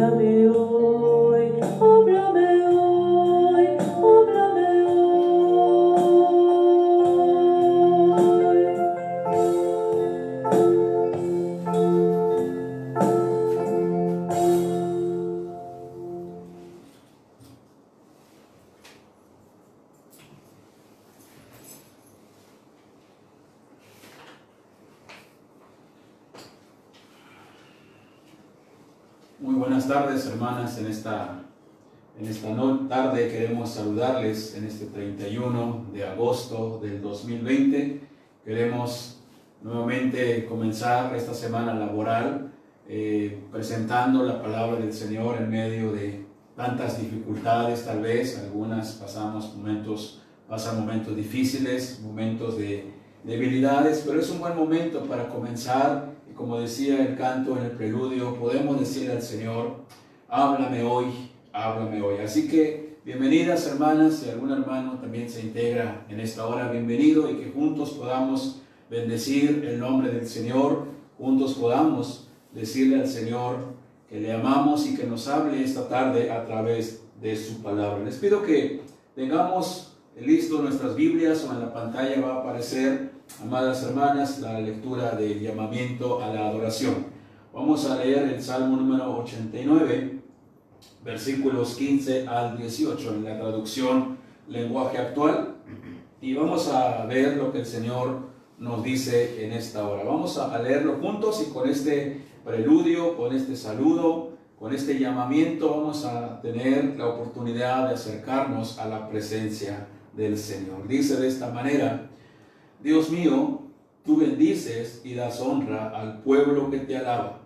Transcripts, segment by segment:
háblame hoy, háblame hoy, háblame Muy buenas tardes, hermanas. En esta tarde queremos saludarles en este 31 de agosto del 2020. Queremos nuevamente comenzar esta semana laboral presentando la palabra del Señor en medio de tantas dificultades. Tal vez algunas pasan momentos difíciles, momentos de debilidades, pero es un buen momento para comenzar. Y como decía el canto en el preludio, podemos decirle al Señor: háblame hoy, háblame hoy. Así que bienvenidas, hermanas. Si algún hermano también se integra en esta hora, bienvenido, y que juntos podamos bendecir el nombre del Señor, juntos podamos decirle al Señor que le amamos y que nos hable esta tarde a través de su palabra. Les pido que tengamos listo nuestras Biblias, o en la pantalla va a aparecer, amadas hermanas, la lectura del llamamiento a la adoración. Vamos a leer el Salmo número 89, versículos 15 al 18 en la traducción lenguaje actual, y vamos a ver lo que el Señor nos dice en esta hora. Vamos a leerlo juntos, y con este preludio, con este saludo, con este llamamiento, vamos a tener la oportunidad de acercarnos a la presencia del Señor. Dice de esta manera: Dios mío, tú bendices y das honra al pueblo que te alaba,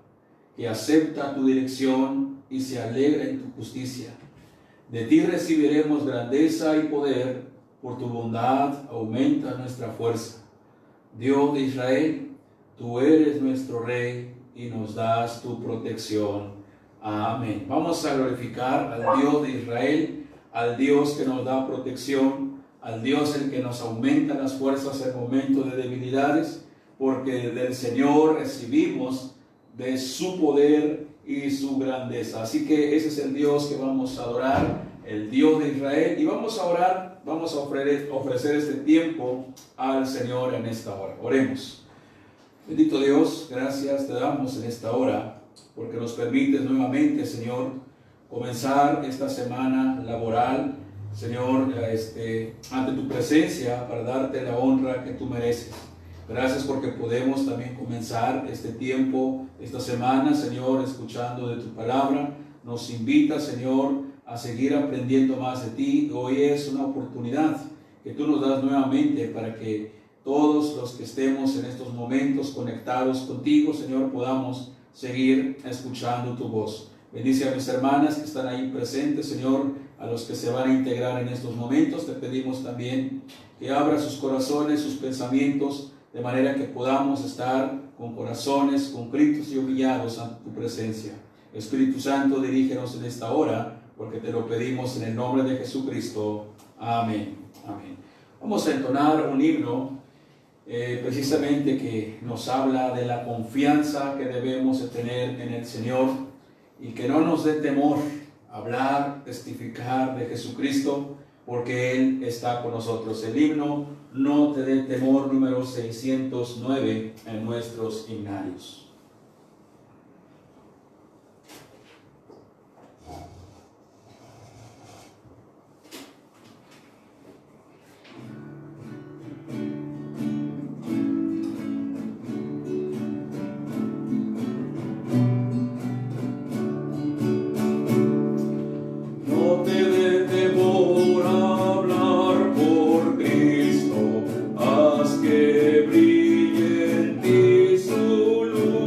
que acepta tu dirección y se alegra en tu justicia. De ti recibiremos grandeza y poder, por tu bondad aumenta nuestra fuerza. Dios de Israel, tú eres nuestro Rey y nos das tu protección. Amén. Vamos a glorificar al Dios de Israel, al Dios que nos da protección, al Dios el que nos aumenta las fuerzas en momentos de debilidades, porque del Señor recibimos de su poder y su grandeza. Así que ese es el Dios que vamos a adorar, el Dios de Israel, y vamos a orar, vamos a ofrecer este tiempo al Señor en esta hora. Oremos. Bendito Dios, gracias te damos en esta hora, porque nos permites nuevamente, Señor, comenzar esta semana laboral, Señor, ante tu presencia, para darte la honra que tú mereces. Gracias porque podemos también comenzar este tiempo, esta semana, Señor, escuchando de tu palabra. Nos invita, Señor, a seguir aprendiendo más de ti. Hoy es una oportunidad que tú nos das nuevamente para que todos los que estemos en estos momentos conectados contigo, Señor, podamos seguir escuchando tu voz. Bendice a mis hermanas que están ahí presentes, Señor, a los que se van a integrar en estos momentos. Te pedimos también que abra sus corazones, sus pensamientos, de manera que podamos estar con corazones contritos y humillados ante tu presencia. Espíritu Santo, dirígenos en esta hora, porque te lo pedimos en el nombre de Jesucristo. Amén. Amén. Vamos a entonar un himno precisamente que nos habla de la confianza que debemos de tener en el Señor, y que no nos dé temor hablar, testificar de Jesucristo, porque Él está con nosotros. El himno No te dé temor, número 609 en nuestros himnarios. Que brille en ti su luz.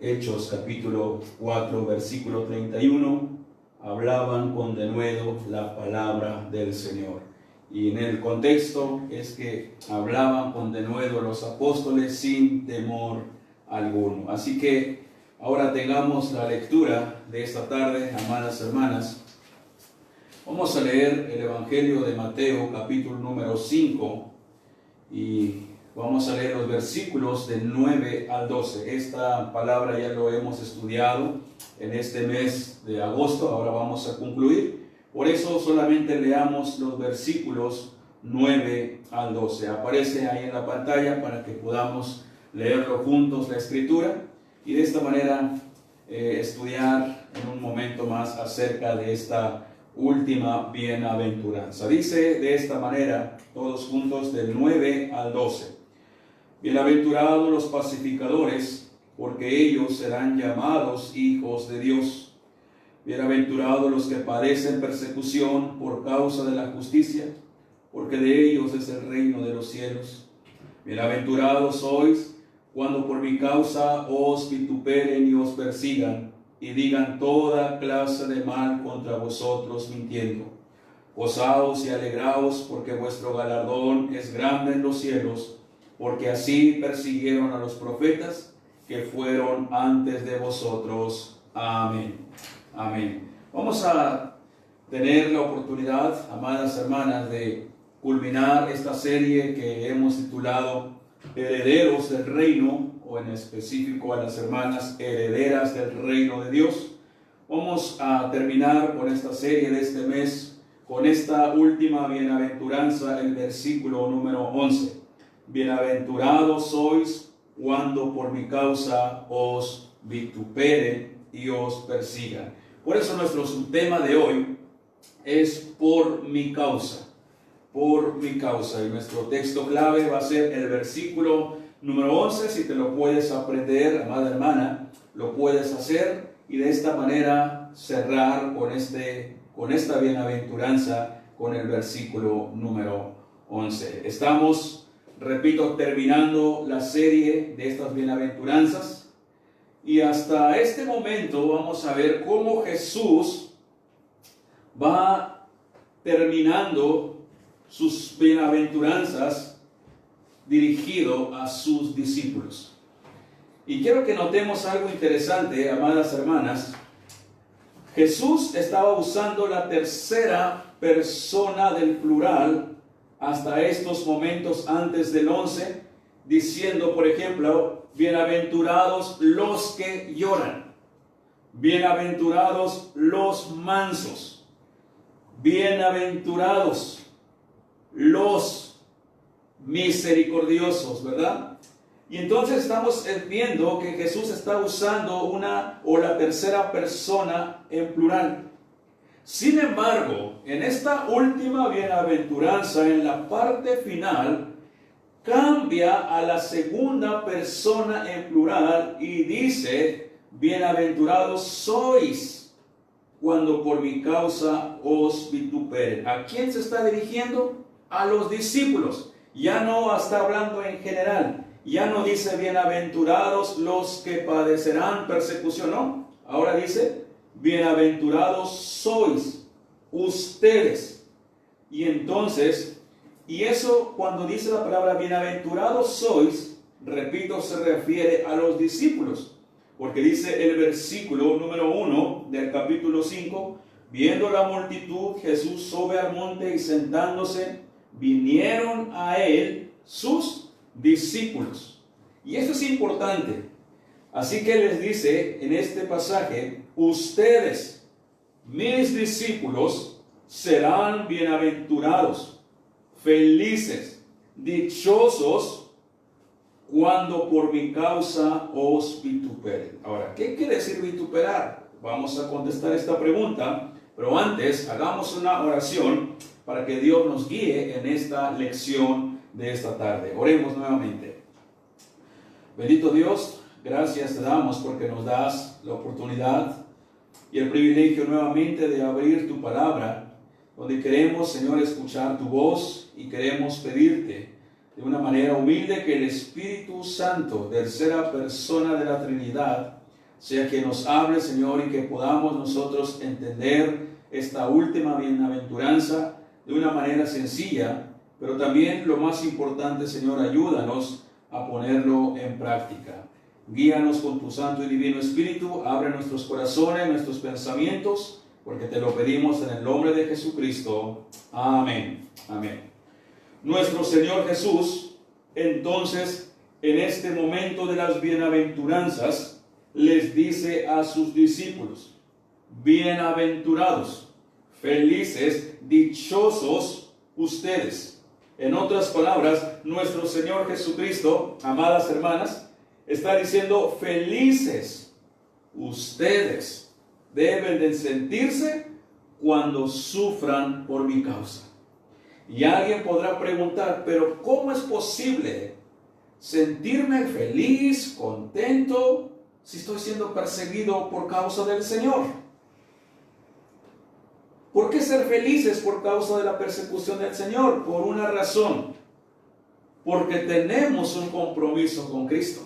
Hechos capítulo 4, versículo 31, hablaban con denuedo la palabra del Señor. Y en el contexto es que hablaban con denuedo los apóstoles sin temor alguno. Así que ahora tengamos la lectura de esta tarde, amadas hermanas. Vamos a leer el Evangelio de Mateo, capítulo número 5, y vamos a leer los versículos del 9 al 12. Esta palabra ya lo hemos estudiado en este mes de agosto, ahora vamos a concluir. Por eso solamente leamos los versículos 9 al 12. Aparece ahí en la pantalla para que podamos leerlo juntos la escritura y de esta manera estudiar en un momento más acerca de esta última bienaventuranza. Dice de esta manera, todos juntos, del 9 al 12. Bienaventurados los pacificadores, porque ellos serán llamados hijos de Dios. Bienaventurados los que padecen persecución por causa de la justicia, porque de ellos es el reino de los cielos. Bienaventurados sois cuando por mi causa os vituperen y os persigan, y digan toda clase de mal contra vosotros mintiendo. Gozaos y alegraos, porque vuestro galardón es grande en los cielos, porque así persiguieron a los profetas que fueron antes de vosotros. Amén. Amén. Vamos a tener la oportunidad, amadas hermanas, de culminar esta serie que hemos titulado Herederos del Reino, o en específico a las hermanas herederas del reino de Dios. Vamos a terminar con esta serie de este mes, con esta última bienaventuranza, el versículo número 11. Bienaventurados sois cuando por mi causa os vituperen y os persigan. Por eso nuestro tema de hoy es por mi causa. Por mi causa. Y nuestro texto clave va a ser el versículo número 11. Si te lo puedes aprender, amada hermana, lo puedes hacer y de esta manera cerrar con esta bienaventuranza con el versículo número 11. Estamos, repito, terminando la serie de estas bienaventuranzas y hasta este momento vamos a ver cómo Jesús va terminando sus bienaventuranzas dirigido a sus discípulos. Y quiero que notemos algo interesante, amadas hermanas. Jesús estaba usando la tercera persona del plural hasta estos momentos antes del 11, diciendo, por ejemplo, bienaventurados los que lloran, bienaventurados los mansos, bienaventurados los misericordiosos, ¿verdad? Y entonces estamos viendo que Jesús está usando una o la tercera persona en plural. Sin embargo, en esta última bienaventuranza, en la parte final, cambia a la segunda persona en plural y dice, bienaventurados sois cuando por mi causa os vituperen. ¿A quién se está dirigiendo? A los discípulos. Ya no está hablando en general. Ya no dice bienaventurados los que padecerán persecución, no. Ahora dice bienaventurados sois ustedes. Y entonces, y eso cuando dice la palabra bienaventurados sois, repito, se refiere a los discípulos. Porque dice el versículo número 1 del capítulo 5, viendo la multitud, Jesús sube al monte y sentándose, vinieron a él sus discípulos. Y esto es importante. Así que les dice en este pasaje, ustedes, mis discípulos, serán bienaventurados, felices, dichosos, cuando por mi causa os vituperen. Ahora, ¿qué quiere decir vituperar? Vamos a contestar esta pregunta, pero antes hagamos una oración para que Dios nos guíe en esta lección de esta tarde. Oremos nuevamente. Bendito Dios, gracias te damos porque nos das la oportunidad y el privilegio nuevamente de abrir tu palabra, donde queremos, Señor, escuchar tu voz y queremos pedirte de una manera humilde que el Espíritu Santo, tercera persona de la Trinidad, sea que nos hable, Señor, y que podamos nosotros entender esta última bienaventuranza de una manera sencilla, pero también lo más importante, Señor, ayúdanos a ponerlo en práctica. Guíanos con tu Santo y Divino Espíritu, abre nuestros corazones, nuestros pensamientos, porque te lo pedimos en el nombre de Jesucristo. Amén. Amén. Nuestro Señor Jesús, entonces, en este momento de las bienaventuranzas, les dice a sus discípulos: bienaventurados, felices, dichosos ustedes. En otras palabras, nuestro Señor Jesucristo, amadas hermanas, está diciendo: felices ustedes deben de sentirse cuando sufran por mi causa. Y alguien podrá preguntar: pero ¿cómo es posible sentirme feliz, contento, si estoy siendo perseguido por causa del Señor? ¿Por qué ser felices por causa de la persecución del Señor? Por una razón: porque tenemos un compromiso con Cristo.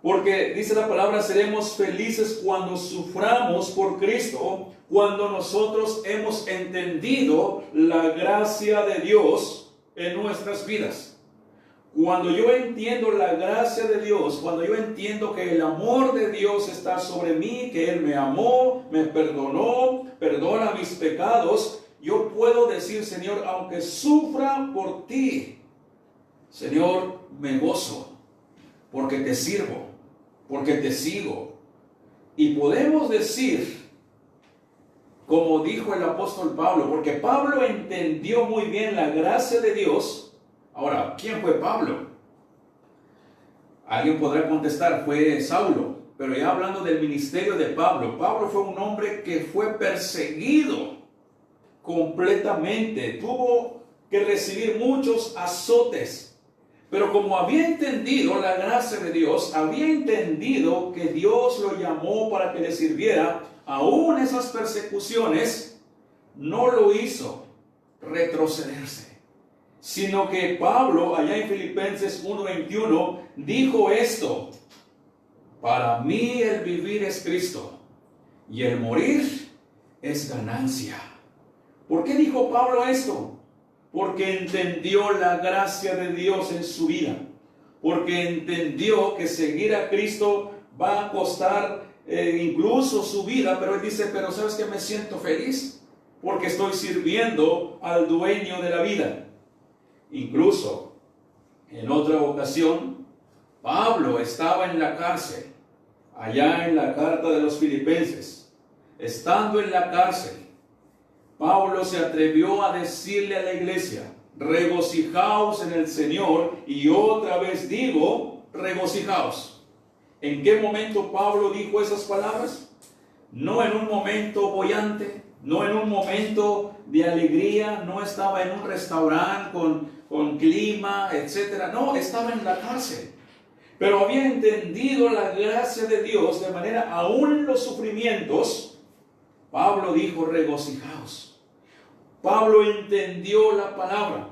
Porque dice la palabra: seremos felices cuando suframos por Cristo, cuando nosotros hemos entendido la gracia de Dios en nuestras vidas. Cuando yo entiendo la gracia de Dios, cuando yo entiendo que el amor de Dios está sobre mí, que Él me amó, me perdonó, perdona mis pecados, yo puedo decir: Señor, aunque sufra por ti, Señor, me gozo, porque te sirvo, porque te sigo. Y podemos decir, como dijo el apóstol Pablo, porque Pablo entendió muy bien la gracia de Dios. Ahora, ¿quién fue Pablo? Alguien podrá contestar: fue Saulo. Pero ya hablando del ministerio de Pablo, Pablo fue un hombre que fue perseguido completamente. Tuvo que recibir muchos azotes. Pero como había entendido la gracia de Dios, había entendido que Dios lo llamó para que le sirviera, aún esas persecuciones, no lo hizo retrocederse. Sino que Pablo, allá en Filipenses 1:21, dijo esto: para mí el vivir es Cristo, y el morir es ganancia. ¿Por qué dijo Pablo esto? Porque entendió la gracia de Dios en su vida. Porque entendió que seguir a Cristo va a costar incluso su vida. Pero él dice: pero ¿sabes qué? Me siento feliz porque estoy sirviendo al dueño de la vida. Incluso, en otra ocasión, Pablo estaba en la cárcel, allá en la carta de los Filipenses. Estando en la cárcel, Pablo se atrevió a decirle a la iglesia: regocijaos en el Señor, y otra vez digo, regocijaos. ¿En qué momento Pablo dijo esas palabras? No en un momento boyante, no en un momento de alegría, no estaba en un restaurante con clima, etc. No, estaba en la cárcel. Pero había entendido la gracia de Dios, de manera, aún en los sufrimientos, Pablo dijo: regocijaos. Pablo entendió la palabra.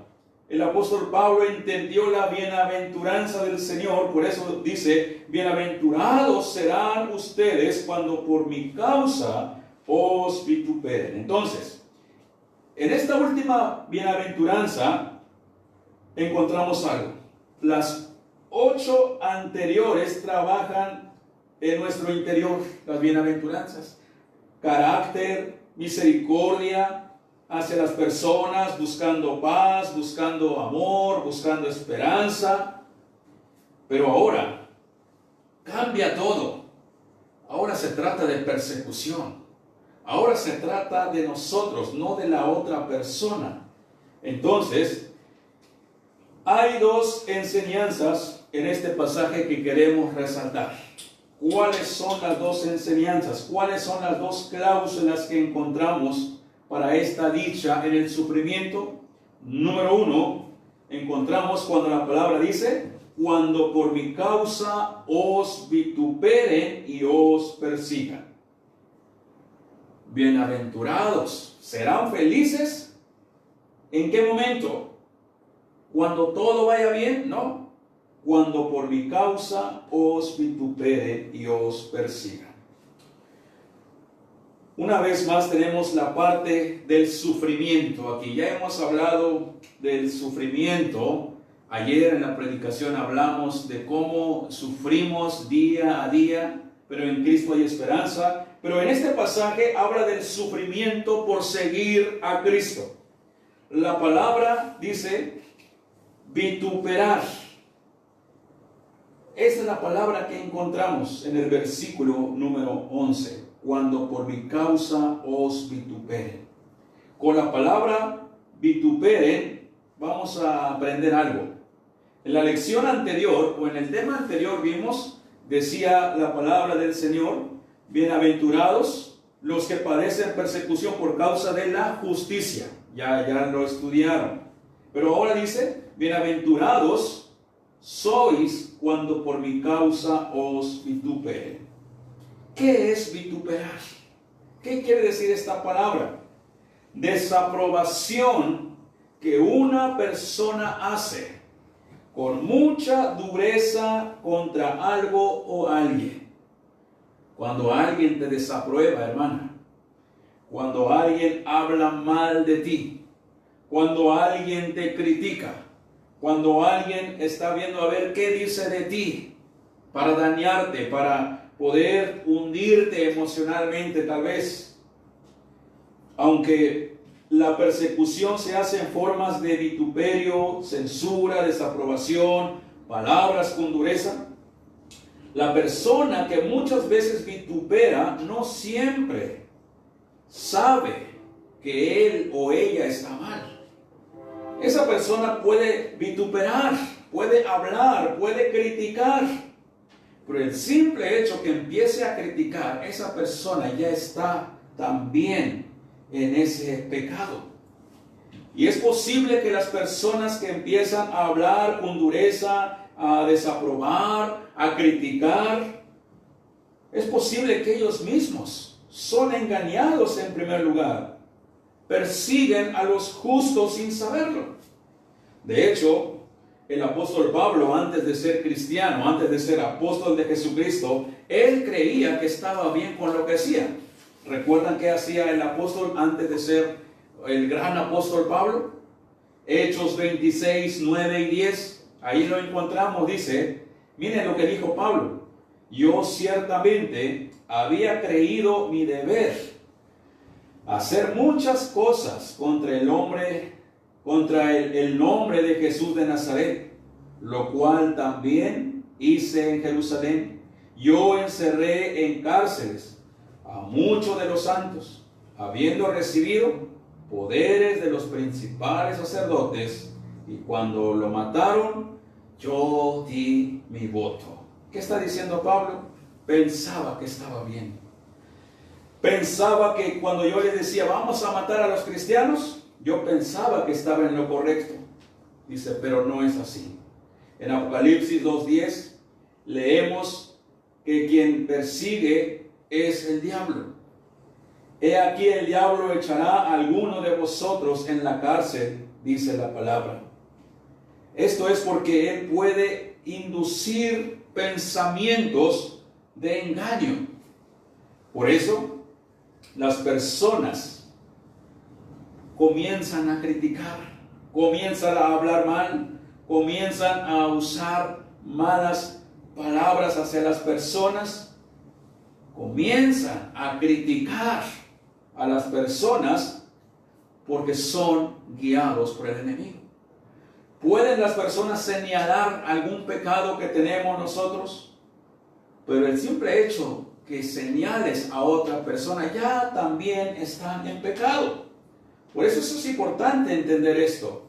El apóstol Pablo entendió la bienaventuranza del Señor. Por eso dice: bienaventurados serán ustedes cuando por mi causa os vituperen. Entonces, en esta última bienaventuranza encontramos algo. Las 8 anteriores trabajan en nuestro interior, las bienaventuranzas: carácter, misericordia hacia las personas, buscando paz, buscando amor, buscando esperanza. Pero ahora cambia todo. Ahora se trata de persecución. Ahora se trata de nosotros, no de la otra persona. Entonces, hay 2 enseñanzas en este pasaje que queremos resaltar. ¿Cuáles son las 2 enseñanzas? ¿Cuáles son las 2 cláusulas que encontramos para esta dicha en el sufrimiento? Número 1, encontramos cuando la palabra dice: cuando por mi causa os vituperen y os persigan. Bienaventurados, ¿serán felices? ¿En qué momento? ¿Cuando todo vaya bien? No. cuando por mi causa os vituperen y os persigan. Una vez más tenemos la parte del sufrimiento aquí. Ya hemos hablado del sufrimiento. Ayer en la predicación hablamos de cómo sufrimos día a día, pero en Cristo hay esperanza. Pero en este pasaje habla del sufrimiento por seguir a Cristo. La palabra dice vituperar. Esa es la palabra que encontramos en el versículo número 11. Cuando por mi causa os vituperen. Con la palabra vituperen vamos a aprender algo. En la lección anterior, o en el tema anterior vimos, decía la palabra del Señor, bienaventurados los que padecen persecución por causa de la justicia. Ya lo estudiaron. Pero ahora dice, bienaventurados sois cuando por mi causa os vituperen. ¿Qué es vituperar? ¿Qué quiere decir esta palabra? Desaprobación que una persona hace con mucha dureza contra algo o alguien. Cuando alguien te desaprueba, hermana. Cuando alguien habla mal de ti. Cuando alguien te critica. Cuando alguien está viendo a ver qué dice de ti para dañarte, para poder hundirte emocionalmente tal vez. Aunque la persecución se hace en formas de vituperio, censura, desaprobación, palabras con dureza, la persona que muchas veces vitupera no siempre sabe que él o ella está mal. Esa persona puede vituperar, puede hablar, puede criticar. Pero el simple hecho que empiece a criticar, esa persona ya está también en ese pecado. Y es posible que las personas que empiezan a hablar con dureza, a desaprobar, a criticar, es posible que ellos mismos son engañados en primer lugar. Persiguen a los justos sin saberlo. De hecho, el apóstol Pablo, antes de ser cristiano, antes de ser apóstol de Jesucristo, él creía que estaba bien con lo que hacía. ¿Recuerdan qué hacía el apóstol antes de ser el gran apóstol Pablo? Hechos 26, 9 y 10. Ahí lo encontramos, dice, miren lo que dijo Pablo. Yo ciertamente había creído mi deber hacer muchas cosas contra el nombre de Jesús de Nazaret, lo cual también hice en Jerusalén. Yo encerré en cárceles a muchos de los santos, habiendo recibido poderes de los principales sacerdotes, y cuando lo mataron, yo di mi voto. ¿Qué está diciendo Pablo? Pensaba que estaba bien. Pensaba que cuando yo le decía, vamos a matar a los cristianos, yo pensaba que estaba en lo correcto. Dice, pero no es así. En Apocalipsis 2:10 leemos que quien persigue es el diablo. He aquí el diablo echará a alguno de vosotros en la cárcel, dice la palabra. Esto es porque él puede inducir pensamientos de engaño. Por eso, las personas comienzan a criticar, comienzan a hablar mal, comienzan a usar malas palabras hacia las personas, comienzan a criticar a las personas porque son guiados por el enemigo. ¿Pueden las personas señalar algún pecado que tenemos nosotros? Pero el simple hecho que señales a otra persona ya también están en pecado. Por eso es importante entender esto.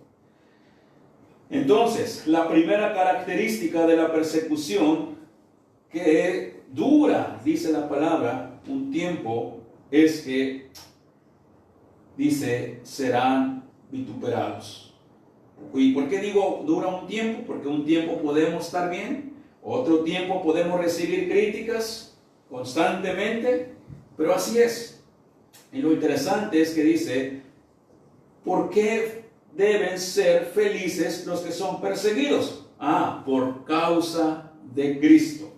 Entonces, la primera característica de la persecución que dura, dice la palabra, un tiempo, es que, dice, serán vituperados. ¿Y por qué digo dura un tiempo? Porque un tiempo podemos estar bien, otro tiempo podemos recibir críticas constantemente, pero así es. Y lo interesante es que dice, ¿por qué deben ser felices los que son perseguidos? Por causa de Cristo.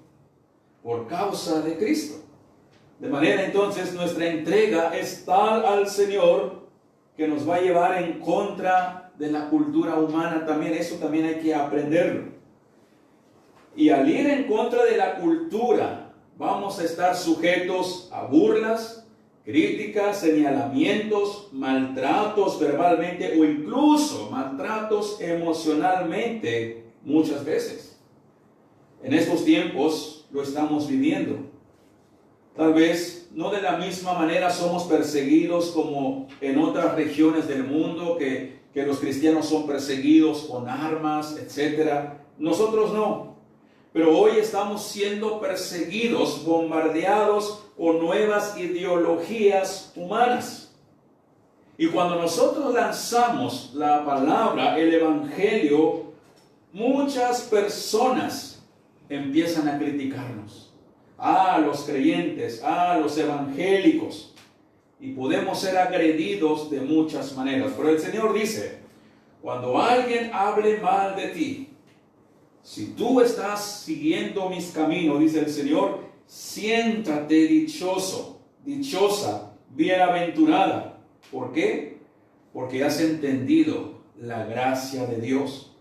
Por causa de Cristo. De manera entonces nuestra entrega es tal al Señor que nos va a llevar en contra de la cultura humana también. Eso también hay que aprenderlo. Y al ir en contra de la cultura, vamos a estar sujetos a burlas, críticas, señalamientos, maltratos verbalmente o incluso maltratos emocionalmente muchas veces. En estos tiempos lo estamos viviendo. Tal vez no de la misma manera somos perseguidos como en otras regiones del mundo, que los cristianos son perseguidos con armas, etc. Nosotros no. Pero hoy estamos siendo perseguidos, bombardeados por nuevas ideologías humanas. Y cuando nosotros lanzamos la palabra, el evangelio, muchas personas empiezan a criticarnos. Los creyentes, los evangélicos. Y podemos ser agredidos de muchas maneras. Pero el Señor dice, cuando alguien hable mal de ti, si tú estás siguiendo mis caminos, dice el Señor, siéntate dichoso, dichosa, bienaventurada. ¿Por qué? Porque has entendido la gracia de Dios.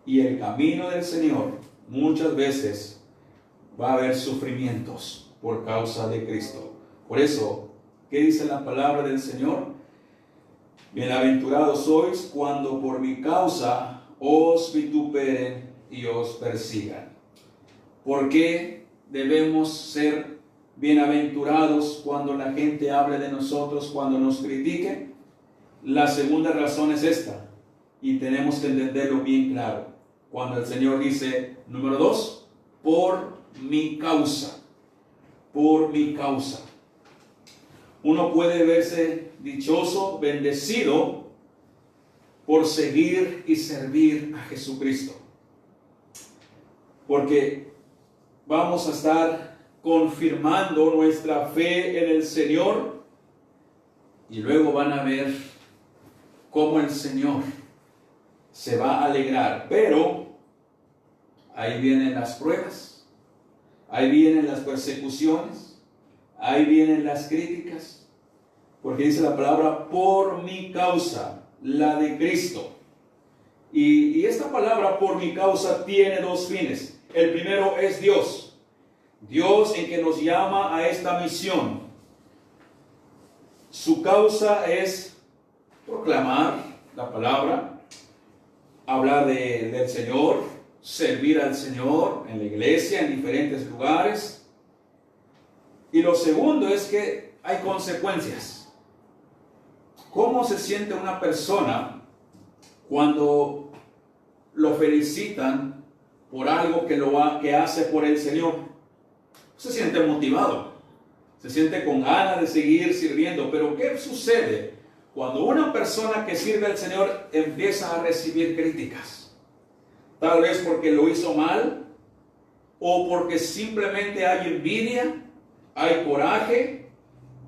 Y el camino del Señor muchas veces va a haber sufrimientos por causa de Cristo. Por eso, ¿qué dice la palabra del Señor? Bienaventurados sois cuando por mi causa os vituperen y os persigan. ¿Por qué debemos ser bienaventurados cuando la gente hable de nosotros, cuando nos critique? La segunda razón es esta, y tenemos que entenderlo bien claro. Cuando el Señor dice, número 2, por mi causa, por mi causa. Uno puede verse dichoso, bendecido, por seguir y servir a Jesucristo. Porque vamos a estar confirmando nuestra fe en el Señor y luego van a ver cómo el Señor se va a alegrar. Pero ahí vienen las pruebas, ahí vienen las persecuciones, ahí vienen las críticas, porque dice la palabra por mi causa, la de Cristo. Y esta palabra por mi causa tiene dos fines. El primero es Dios. Dios en que nos llama a esta misión. Su causa es proclamar la palabra, hablar del Señor, servir al Señor en la iglesia, en diferentes lugares. Y lo segundo es que hay consecuencias. ¿Cómo se siente una persona cuando lo felicitan por algo que hace por el Señor? Se siente motivado, se siente con ganas de seguir sirviendo. Pero ¿qué sucede cuando una persona que sirve al Señor empieza a recibir críticas? Tal vez porque lo hizo mal, o porque simplemente hay envidia, hay coraje,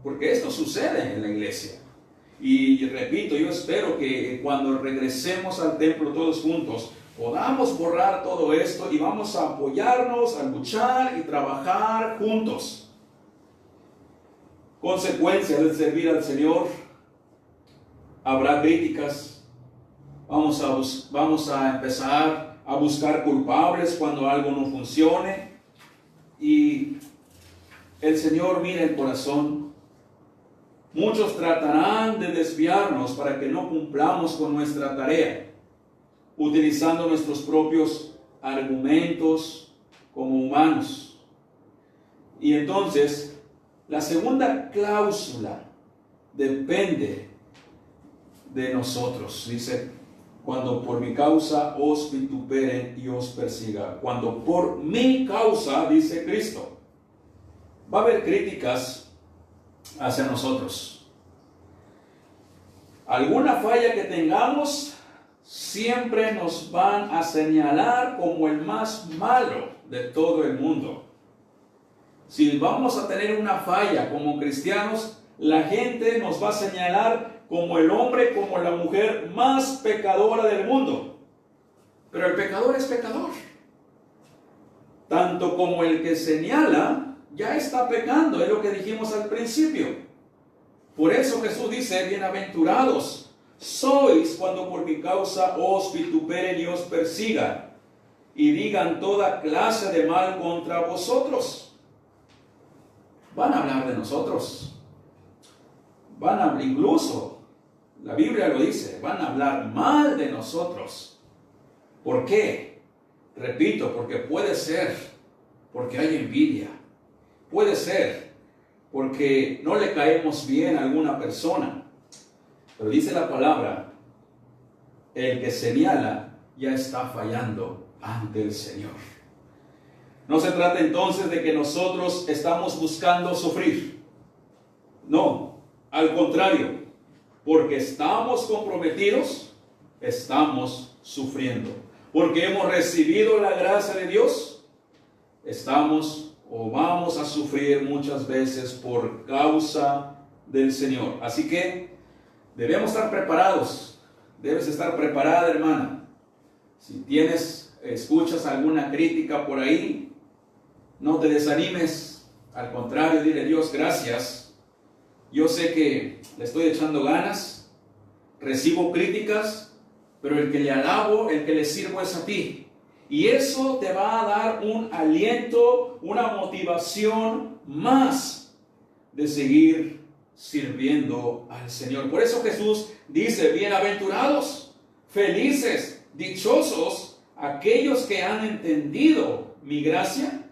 porque esto sucede en la iglesia. Y repito, yo espero que cuando regresemos al templo todos juntos, podamos borrar todo esto y vamos a apoyarnos, a luchar y trabajar juntos. Consecuencias de servir al Señor: habrá críticas, vamos a empezar a buscar culpables cuando algo no funcione, y el Señor mira el corazón. Muchos tratarán de desviarnos para que no cumplamos con nuestra tarea, utilizando nuestros propios argumentos como humanos. Y entonces, la segunda cláusula depende de nosotros. Dice, cuando por mi causa os vituperen y os persiga. Cuando por mi causa, dice Cristo, va a haber críticas hacia nosotros. Alguna falla que tengamos, siempre nos van a señalar como el más malo de todo el mundo. Si vamos a tener una falla como cristianos, la gente nos va a señalar como el hombre, como la mujer más pecadora del mundo. Pero el pecador es pecador. Tanto como el que señala, ya está pecando, es lo que dijimos al principio. Por eso Jesús dice, bienaventurados sois cuando por mi causa os vituperen y os persigan, y digan toda clase de mal contra vosotros. Van a hablar de nosotros. Van a hablar, incluso, la Biblia lo dice, van a hablar mal de nosotros. ¿Por qué? Repito, porque puede ser porque hay envidia. Puede ser porque no le caemos bien a alguna persona. Pero dice la palabra, el que señala ya está fallando ante el Señor. No se trata entonces de que nosotros estamos buscando sufrir. No, al contrario, porque estamos comprometidos, estamos sufriendo. Porque hemos recibido la gracia de Dios, estamos o vamos a sufrir muchas veces por causa del Señor. Así que debemos estar preparados. Debes estar preparada, hermana. Si escuchas alguna crítica por ahí, no te desanimes. Al contrario, dile: Dios, gracias. Yo sé que le estoy echando ganas, recibo críticas, pero el que le alabo, el que le sirvo es a ti. Y eso te va a dar un aliento, una motivación más de seguir sirviendo al Señor. Por eso Jesús dice: bienaventurados, felices, dichosos aquellos que han entendido mi gracia,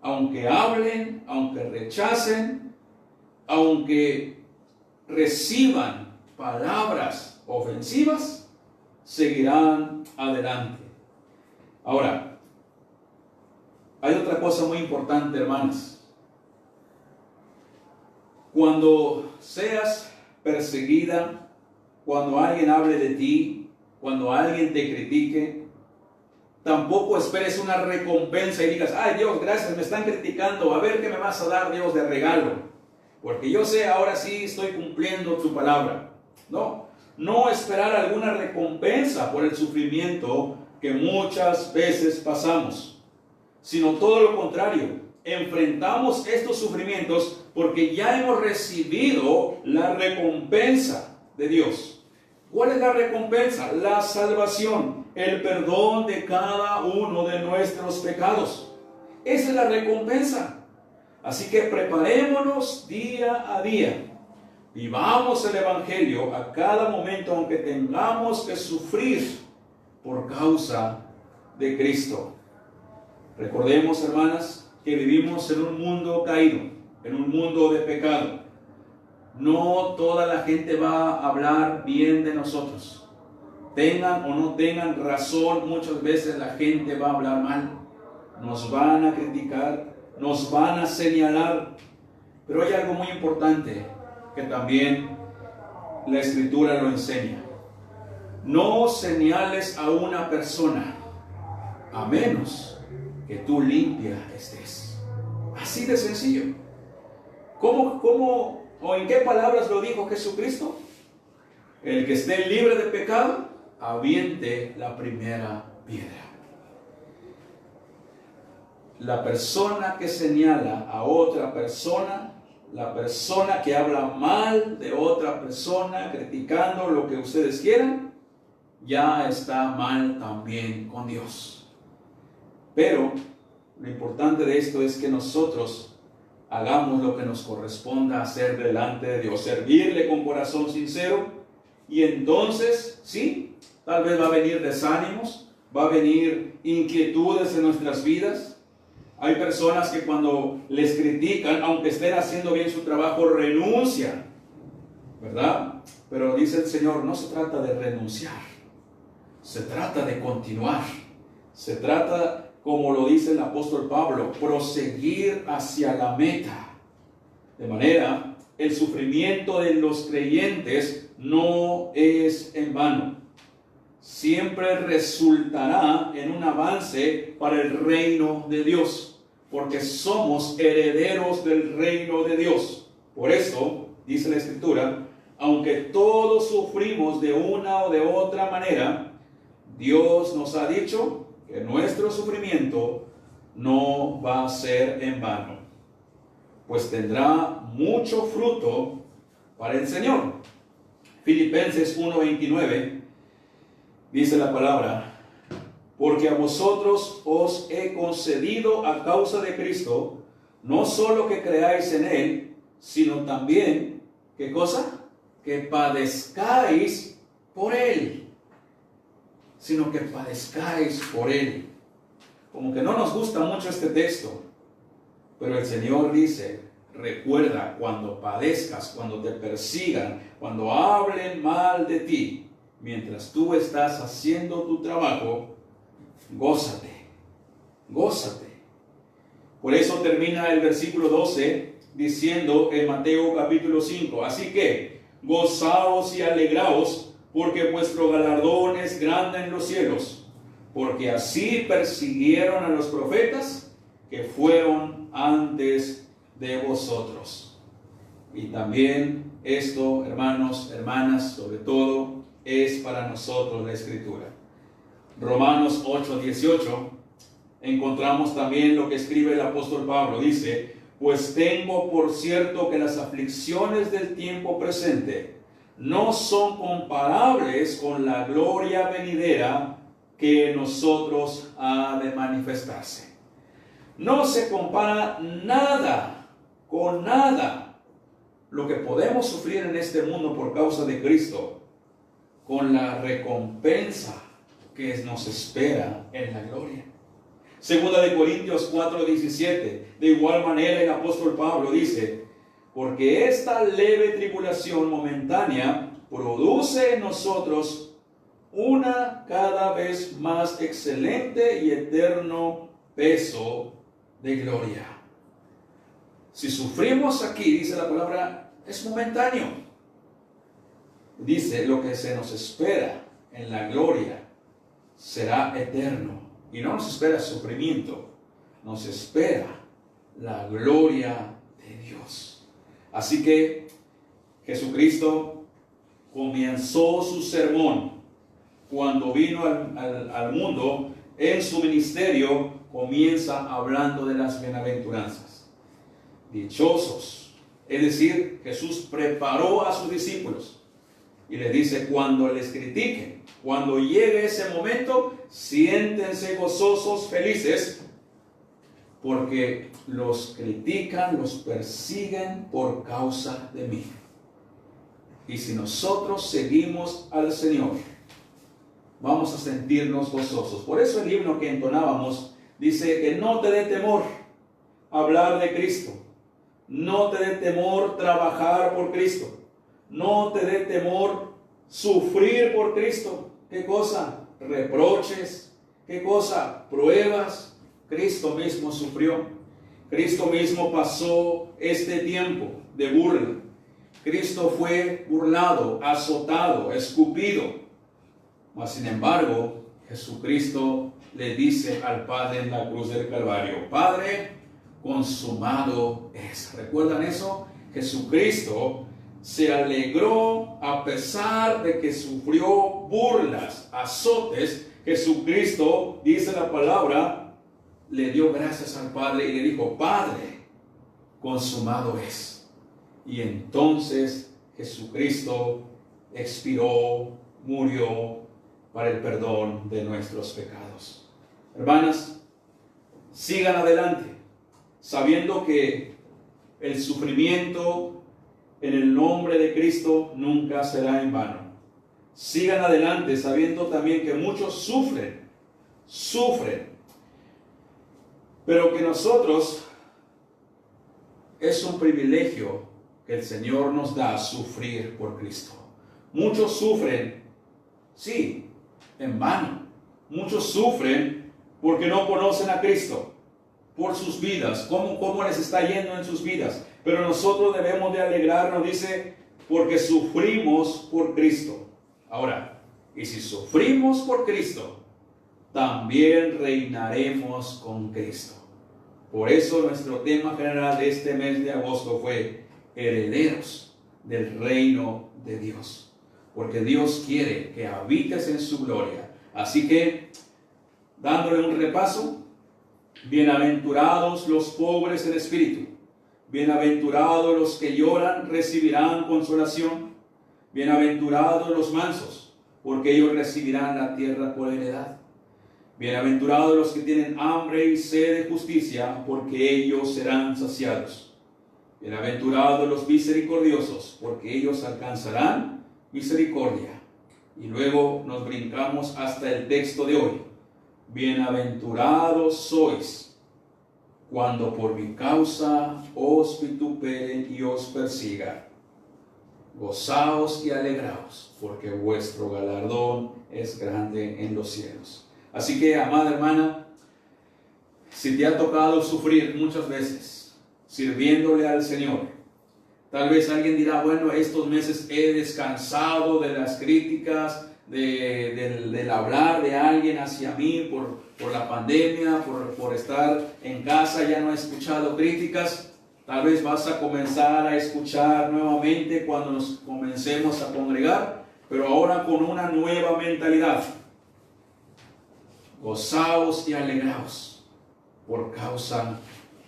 aunque hablen, aunque rechacen, aunque reciban palabras ofensivas, seguirán adelante. Ahora, hay otra cosa muy importante, hermanas. Cuando seas perseguida, cuando alguien hable de ti, cuando alguien te critique, tampoco esperes una recompensa y digas: ay, Dios, gracias, me están criticando, a ver qué me vas a dar, Dios, de regalo, porque yo sé, ahora sí estoy cumpliendo tu palabra. No esperar alguna recompensa por el sufrimiento que muchas veces pasamos, sino todo lo contrario. Enfrentamos estos sufrimientos porque ya hemos recibido la recompensa de Dios. ¿Cuál es la recompensa? La salvación, el perdón de cada uno de nuestros pecados. Esa es la recompensa. Así que preparémonos día a día. Vivamos el Evangelio a cada momento, aunque tengamos que sufrir por causa de Cristo. Recordemos, hermanas, que vivimos en un mundo caído, en un mundo de pecado. No toda la gente va a hablar bien de nosotros. Tengan o no tengan razón, muchas veces la gente va a hablar mal. Nos van a criticar, nos van a señalar. Pero hay algo muy importante que también la Escritura lo enseña. No señales a una persona a menos que tú limpia estés. Así de sencillo. ¿Cómo o en qué palabras lo dijo Jesucristo? El que esté libre de pecado, aviente la primera piedra. La persona que señala a otra persona, la persona que habla mal de otra persona, criticando lo que ustedes quieran, ya está mal también con Dios. Pero lo importante de esto es que nosotros hagamos lo que nos corresponda hacer delante de Dios, servirle con corazón sincero, y entonces, sí, tal vez va a venir desánimos, va a venir inquietudes en nuestras vidas. Hay personas que cuando les critican, aunque estén haciendo bien su trabajo, renuncian, ¿verdad? Pero dice el Señor, no se trata de renunciar, se trata de continuar, se trata, como lo dice el apóstol Pablo, proseguir hacia la meta. De manera, el sufrimiento de los creyentes no es en vano. Siempre resultará en un avance para el reino de Dios, porque somos herederos del reino de Dios. Por eso, dice la Escritura, aunque todos sufrimos de una o de otra manera, Dios nos ha dicho que nuestro sufrimiento no va a ser en vano, pues tendrá mucho fruto para el Señor. Filipenses 1:29 dice la palabra: porque a vosotros os he concedido a causa de Cristo, no solo que creáis en Él, sino también, ¿qué cosa? Que padezcáis por Él. Sino que padezcáis por Él. Como que no nos gusta mucho este texto, pero el Señor dice: recuerda, cuando padezcas, cuando te persigan, cuando hablen mal de ti, mientras tú estás haciendo tu trabajo, gózate, gózate. Por eso termina el versículo 12 diciendo en Mateo capítulo 5: así que gozaos y alegraos, porque vuestro galardón es grande en los cielos, porque así persiguieron a los profetas que fueron antes de vosotros. Y también esto, hermanos, hermanas, sobre todo, es para nosotros la Escritura. Romanos 8:18, encontramos también lo que escribe el apóstol Pablo. Dice: pues tengo por cierto que las aflicciones del tiempo presente no son comparables con la gloria venidera que en nosotros ha de manifestarse. No se compara nada con nada lo que podemos sufrir en este mundo por causa de Cristo con la recompensa que nos espera en la gloria. Segunda de Corintios 4:17, de igual manera el apóstol Pablo dice: porque esta leve tribulación momentánea produce en nosotros una cada vez más excelente y eterno peso de gloria. Si sufrimos aquí, dice la palabra, es momentáneo. Dice: lo que se nos espera en la gloria será eterno. Y no nos espera sufrimiento, nos espera la gloria de Dios. Así que Jesucristo comenzó su sermón cuando vino al mundo. En su ministerio comienza hablando de las bienaventuranzas. Dichosos, es decir, Jesús preparó a sus discípulos y les dice: cuando les critiquen, cuando llegue ese momento, siéntense gozosos, felices, porque los critican, los persiguen por causa de mí. Y si nosotros seguimos al Señor, vamos a sentirnos gozosos. Por eso el himno que entonábamos dice que no te dé temor hablar de Cristo, no te dé temor trabajar por Cristo, no te dé temor sufrir por Cristo. ¿Qué cosa? Reproches. ¿Qué cosa? Pruebas. Cristo mismo sufrió. Cristo mismo pasó este tiempo de burla. Cristo fue burlado, azotado, escupido. Mas sin embargo, Jesucristo le dice al Padre en la cruz del Calvario: Padre, consumado es. ¿Recuerdan eso? Jesucristo se alegró a pesar de que sufrió burlas, azotes. Jesucristo, dice la palabra, le dio gracias al Padre y le dijo: Padre, consumado es. Y entonces Jesucristo expiró, murió para el perdón de nuestros pecados. Hermanas, sigan adelante, sabiendo que el sufrimiento en el nombre de Cristo nunca será en vano. Sigan adelante sabiendo también que muchos sufren, pero que nosotros, es un privilegio que el Señor nos da sufrir por Cristo. Muchos sufren, sí, en vano. Muchos sufren porque no conocen a Cristo, por sus vidas, cómo les está yendo en sus vidas. Pero nosotros debemos de alegrarnos, dice, porque sufrimos por Cristo. Ahora, y si sufrimos por Cristo, también reinaremos con Cristo. Por eso nuestro tema general de este mes de agosto fue herederos del reino de Dios. Porque Dios quiere que habites en su gloria, Así que, dándole un repaso, bienaventurados los pobres en espíritu, bienaventurados los que lloran, recibirán consolación, bienaventurados los mansos, porque ellos recibirán la tierra por heredad. Bienaventurados los que tienen hambre y sed de justicia, porque ellos serán saciados. Bienaventurados los misericordiosos, porque ellos alcanzarán misericordia. Y luego nos brincamos hasta el texto de hoy. Bienaventurados sois cuando por mi causa os vituperen y os persigan. Gozaos y alegraos, porque vuestro galardón es grande en los cielos. Así que, amada hermana, si te ha tocado sufrir muchas veces sirviéndole al Señor, tal vez alguien dirá, bueno, estos meses he descansado de las críticas, del hablar de alguien hacia mí por la pandemia, por estar en casa, ya no he escuchado críticas. Tal vez vas a comenzar a escuchar nuevamente cuando nos comencemos a congregar, pero ahora con una nueva mentalidad. Gozaos y alegraos por causa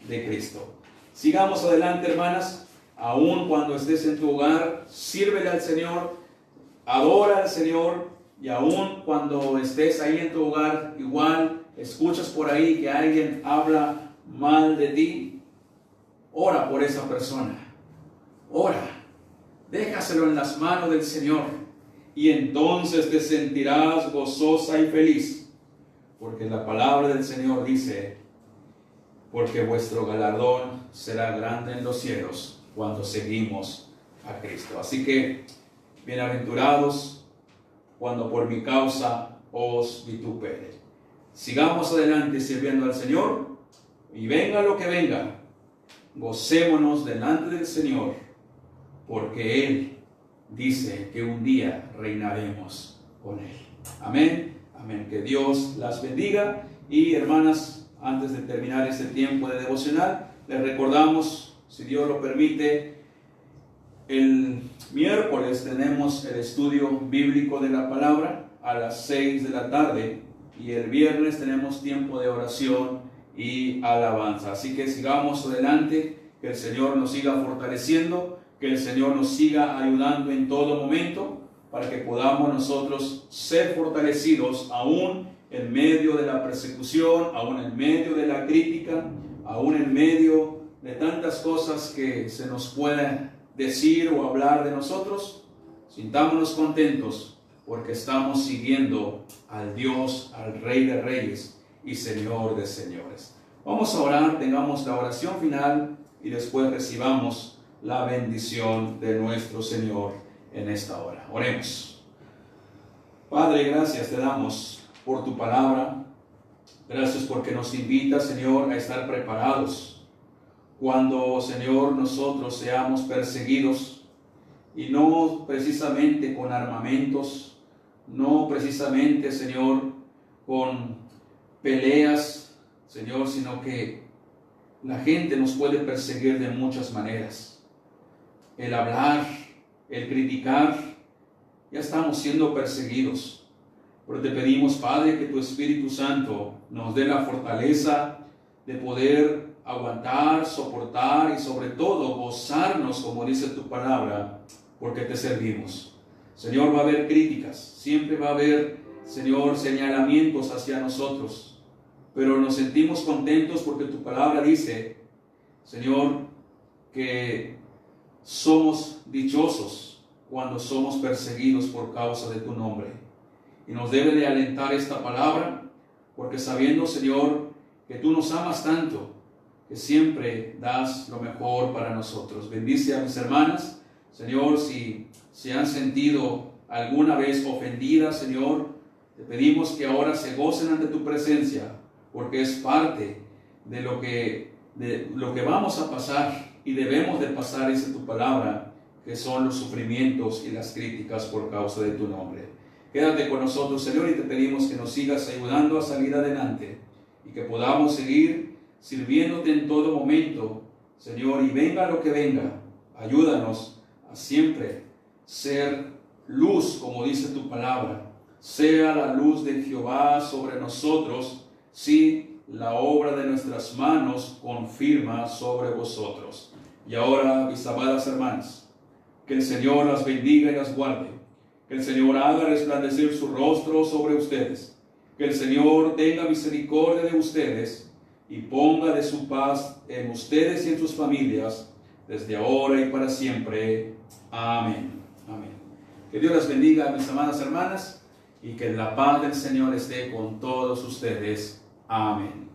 de Cristo. Sigamos adelante, hermanas. Aún cuando estés en tu hogar, sírvele al Señor, adora al Señor, y aún cuando estés ahí en tu hogar, igual escuchas por ahí que alguien habla mal de ti, ora por esa persona. Ora, déjaselo en las manos del Señor, y entonces te sentirás gozosa y feliz. Porque la palabra del Señor dice, porque vuestro galardón será grande en los cielos cuando seguimos a Cristo. Así que, bienaventurados cuando por mi causa os vituperen. Sigamos adelante sirviendo al Señor, y venga lo que venga, gocémonos delante del Señor, porque Él dice que un día reinaremos con Él. Amén. Amén. Que Dios las bendiga. Y hermanas, antes de terminar este tiempo de devocional, les recordamos, si Dios lo permite, el miércoles tenemos el estudio bíblico de la palabra a las 6 de la tarde, y el viernes tenemos tiempo de oración y alabanza. Así que sigamos adelante, que el Señor nos siga fortaleciendo, que el Señor nos siga ayudando en todo momento, para que podamos nosotros ser fortalecidos aún en medio de la persecución, aún en medio de la crítica, aún en medio de tantas cosas que se nos puedan decir o hablar de nosotros. Sintámonos contentos porque estamos siguiendo al Dios, al Rey de Reyes y Señor de Señores. Vamos a orar, tengamos la oración final y después recibamos la bendición de nuestro Señor en esta hora. Oremos. Padre, gracias te damos por tu palabra. Gracias porque nos invita, Señor, a estar preparados cuando, Señor, nosotros seamos perseguidos, y no precisamente con armamentos, no precisamente, Señor, con peleas, Señor, sino que la gente nos puede perseguir de muchas maneras. El hablar, el criticar, ya estamos siendo perseguidos. Pero te pedimos, Padre, que tu Espíritu Santo nos dé la fortaleza de poder aguantar, soportar y sobre todo gozarnos, como dice tu palabra, porque te servimos. Señor, va a haber críticas, siempre va a haber, Señor, señalamientos hacia nosotros, pero nos sentimos contentos porque tu palabra dice, Señor, que somos dichosos cuando somos perseguidos por causa de tu nombre. Y nos debe de alentar esta palabra, porque sabiendo, Señor, que tú nos amas tanto, que siempre das lo mejor para nosotros. Bendice a mis hermanas, Señor, si se han sentido alguna vez ofendidas, Señor, te pedimos que ahora se gocen ante tu presencia, porque es parte de lo que vamos a pasar y debemos de pasar, dice tu palabra, que son los sufrimientos y las críticas por causa de tu nombre. Quédate con nosotros, Señor, y te pedimos que nos sigas ayudando a salir adelante y que podamos seguir sirviéndote en todo momento, Señor, y venga lo que venga, ayúdanos a siempre ser luz, como dice tu palabra, Sea la luz de Jehová sobre nosotros, si la obra de nuestras manos confirma sobre vosotros. Y ahora, mis amadas hermanas, que el Señor las bendiga y las guarde. Que el Señor haga resplandecer su rostro sobre ustedes. Que el Señor tenga misericordia de ustedes y ponga de su paz en ustedes y en sus familias, desde ahora y para siempre. Amén. Amén. Que Dios las bendiga, mis amadas hermanas, y que la paz del Señor esté con todos ustedes. Amén.